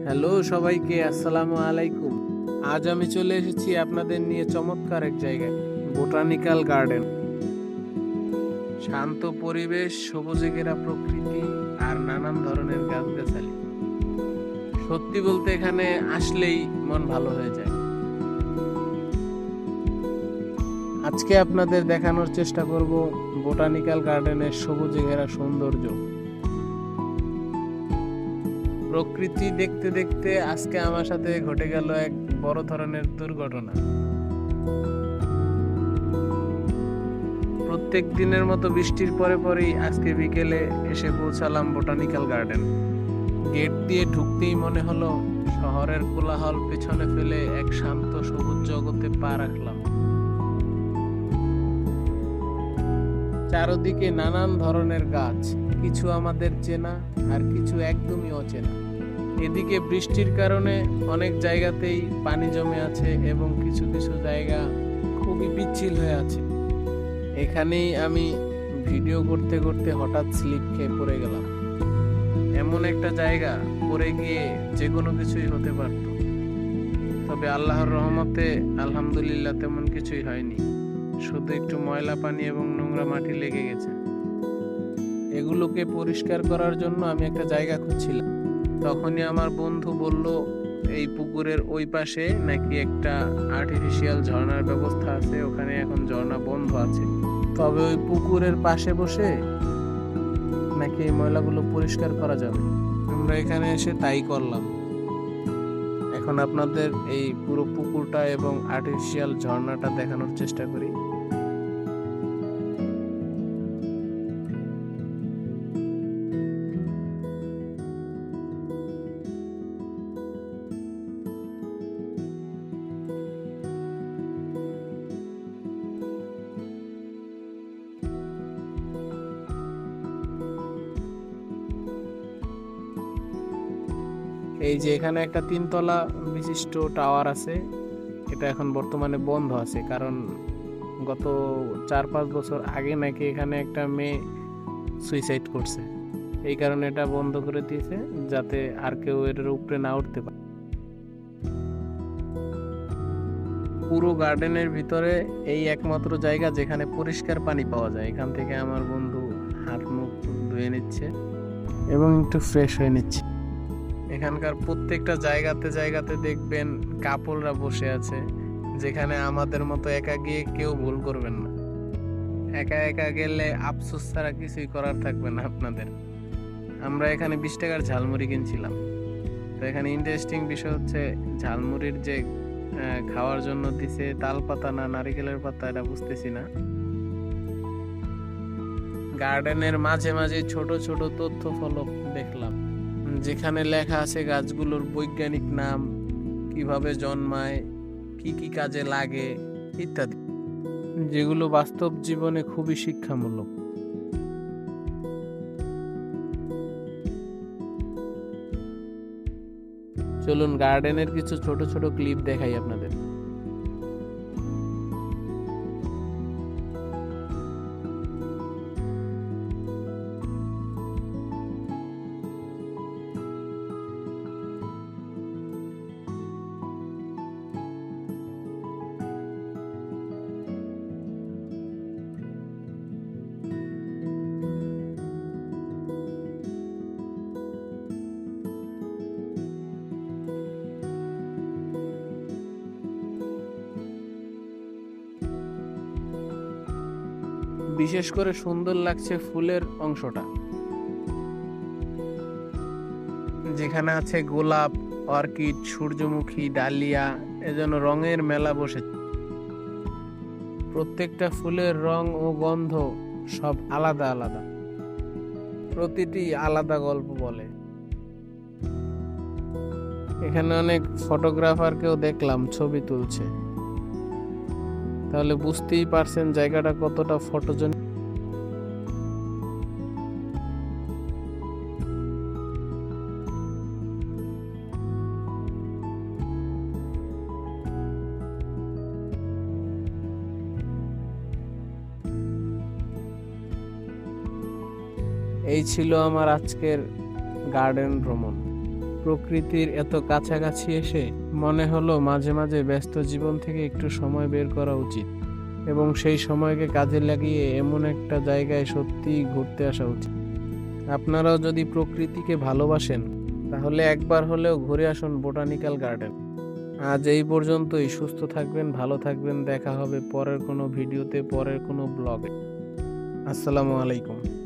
Hello সবাইকে, আসসালামু আলাইকুম। আজ আমি চলে এসেছি আপনাদের নিয়ে চমৎকার এক জায়গায়, বোটানিক্যাল গার্ডেন। শান্ত পরিবেশ, সবুজে ঘেরা প্রকৃতি আর নানান ধরনের গাছগাছালি। সত্যি বলতে এখানে আসলেই মন ভালো হয়ে যায়। আজকে আপনাদের দেখানোর চেষ্টা করব বোটানিক্যাল গার্ডেনের সবুজে ঘেরা সৌন্দর্য। প্রকৃতি দেখতে দেখতে আজকে আমার সাথে ঘটে গেল এক বড় ধরনের দুর্ঘটনা। প্রত্যেক দিনের মতো বৃষ্টির পরে পরেই আজকে বিকেলে এসে পৌঁছালাম বোটানিক্যাল গার্ডেন। গেট দিয়ে ঢুকতেই মনে হলো শহরের কোলাহল পেছনে ফেলে এক শান্ত সবুজ জগতে পা রাখলাম। চারদিকে নানান ধরনের গাছ, কিছু আমাদের চেনা আর কিছু একদমই অচেনা। এদিকে বৃষ্টির কারণে অনেক জায়গাতেই পানি জমে আছে এবং কিছু কিছু জায়গা খুবই পিচ্ছিল হয়ে আছে। এখানেই আমি ভিডিও করতে করতে হঠাৎ স্লিপ খেয়ে পড়ে গেলাম। এমন একটা জায়গা, পড়ে গিয়ে যে কোনো কিছুই হতে পারত। তবে আল্লাহর রহমতে আলহামদুলিল্লাহ তেমন কিছুই হয়নি, শুধু একটু ময়লা পানি এবং নোংরা মাটি লেগে গেছে। এগুলোকে পরিষ্কার করার জন্য আমি একটা জায়গা খুঁজছিলাম। তখনই আমার বন্ধু বলল এই পুকুরের ওই পাশে নাকি একটা আর্টিফিশিয়াল ঝর্ণার ব্যবস্থা আছে, ওখানে এখন ঝর্ণা বন্ধ আছে। তবে ওই পুকুরের পাশে বসে নাকি এই ময়লাগুলো পরিষ্কার করা যাবে। আমরা এখানে এসে তাই করলাম। এখন আপনাদের এই পুরো পুকুরটা এবং আর্টিফিশিয়াল ঝর্ণাটা দেখানোর চেষ্টা করি। এই যে এখানে একটা 3 তলা বিশিষ্ট টাওয়ার আছে, এটা এখন বর্তমানে বন্ধ আছে, কারণ গত 4-5 বছর আগে নাকি এখানে একটা মেয়ে সুইসাইড করছে। এই কারণে এটা বন্ধ করে দিয়েছে, যাতে আর কেউ এটার উপরে না উঠতে পারে। পুরো গার্ডেনের ভিতরে এই একমাত্র জায়গা যেখানে পরিষ্কার পানি পাওয়া যায়। এখান থেকে আমার বন্ধু হাত মুখ ধুয়ে নিচ্ছে এবং একটু ফ্রেশ হয়ে নিচ্ছে। এখানকার প্রত্যেকটা জায়গাতে জায়গাতে দেখবেন কাপড়রা বসে আছে, যেখানে আমাদের মতো একা গিয়ে কেউ ভুল করবেন না। একা একা গেলে আফসোস ছাড়া কিছুই করার থাকবে না আপনাদের। আমরা এখানে 20 টাকার ঝালমুড়ি কিনছিলাম। তো এখানে ইন্টারেস্টিং বিষয় হচ্ছে, ঝালমুড়ির যে খাওয়ার জন্য দিছে তাল পাতা না নারিকেলের পাতা, এটা বুঝতেছি না। গার্ডেনের মাঝে মাঝে ছোট ছোট তথ্য ফলক দেখলাম, যেখানে লেখা আছে গাছগুলোর বৈজ্ঞানিক নাম, কিভাবে জন্মায়, কি কি কাজে লাগে ইত্যাদি, যেগুলো বাস্তব জীবনে খুবই শিক্ষামূলক। চলুন গার্ডেনের কিছু ছোট ছোট ক্লিপ দেখাই আপনাদের। বিশেষ করে সুন্দর লাগছে ফুলের অংশটা, যেখানে আছে গোলাপ, অর্কিড, সূর্যমুখী, ডালিয়া, এজন্য রঙের মেলা বসেছে। প্রত্যেকটা ফুলের রং ও গন্ধ সব আলাদা আলাদা, প্রতিটি আলাদা গল্প বলে। এখানে অনেক ফটোগ্রাফারকেও দেখলাম ছবি তুলছে, তাহলে বুঝতেই পারছেন জায়গাটা কতটা ফটোজেনিক। এই ছিল আমার আজকের গার্ডেন ভ্রমণ। প্রকৃতির এত কাছাকাছি এসে মনে হলো মাঝে মাঝে ব্যস্ত জীবন থেকে একটু সময় বের করা উচিত এবং সেই সময়কে কাজে লাগিয়ে এমন একটা জায়গায় সত্যিই ঘুরতে আসা উচিত। আপনারাও যদি প্রকৃতিকে ভালোবাসেন তাহলে একবার হলেও ঘুরে আসুন বোটানিক্যাল গার্ডেন। আজ এই পর্যন্তই। সুস্থ থাকবেন, ভালো থাকবেন। দেখা হবে পরের কোনো ভিডিওতে, পরের কোনো ব্লগে। আসসালামু আলাইকুম।